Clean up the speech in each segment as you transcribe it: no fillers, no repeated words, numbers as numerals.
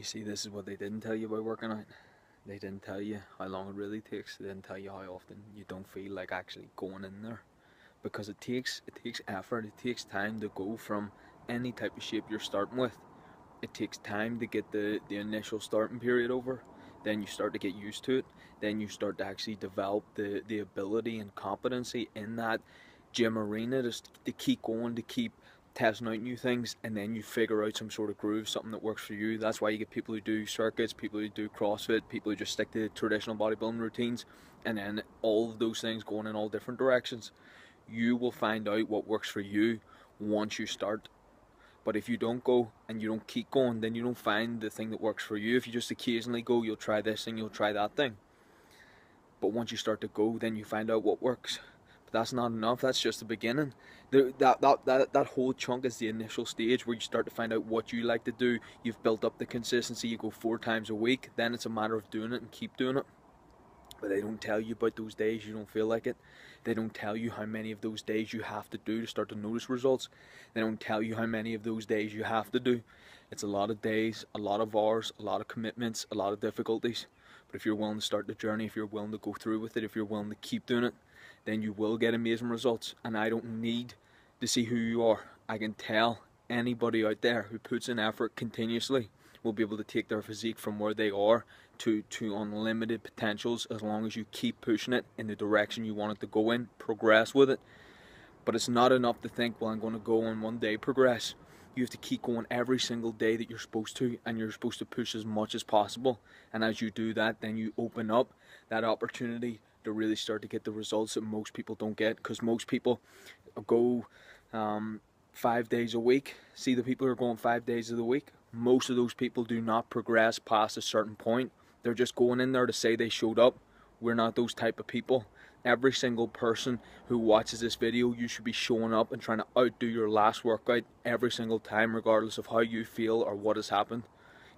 You see, this is what they didn't tell you about working out. They didn't tell you how long it really takes. They didn't tell you how often you don't feel like actually going in there. Because it takes effort, it takes time to go from any type of shape you're starting with. It takes time to get the initial starting period over. Then you start to get used to it. Then you start to actually develop the ability and competency in that gym arena to keep going, to keep testing out new things, and then you figure out some sort of groove, something that works for you. That's why you get people who do circuits, people who do CrossFit, people who just stick to traditional bodybuilding routines, and then all of those things going in all different directions. You will find out what works for you once you start. But if you don't go and you don't keep going, then you don't find the thing that works for you. If you just occasionally go, you'll try this thing, you'll try that thing. But once you start to go, then you find out what works. But that's not enough. That's just the beginning. That whole chunk is the initial stage where you start to find out what you like to do. You've built up the consistency. You go 4 times a week. Then it's a matter of doing it and keep doing it. But they don't tell you about those days you don't feel like it. They don't tell you how many of those days you have to do to start to notice results. They don't tell you how many of those days you have to do. It's a lot of days, a lot of hours, a lot of commitments, a lot of difficulties. But if you're willing to start the journey, if you're willing to go through with it, if you're willing to keep doing it, then you will get amazing results. And I don't need to see who you are. I can tell anybody out there who puts in effort continuously will be able to take their physique from where they are to unlimited potentials, as long as you keep pushing it in the direction you want it to go in, progress with it. But it's not enough to think, well, I'm going to go and one day progress. You have to keep going every single day that you're supposed to, and you're supposed to push as much as possible. And as you do that, then you open up that opportunity to really start to get the results that most people don't get, because most people go 5 days a week. See the people who are going 5 days of the week, most of those people do not progress past a certain point. They're just going in there to say they showed up. We're not those type of people. Every single person who watches this video, you should be showing up and trying to outdo your last workout every single time, regardless of how you feel or what has happened.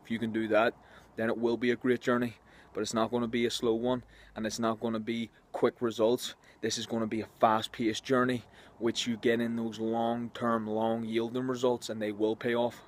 If you can do that, then it will be a great journey. But it's not going to be a slow one, and it's not going to be quick results. This is going to be a fast-paced journey, which you get in those long-term, long-yielding results, and they will pay off.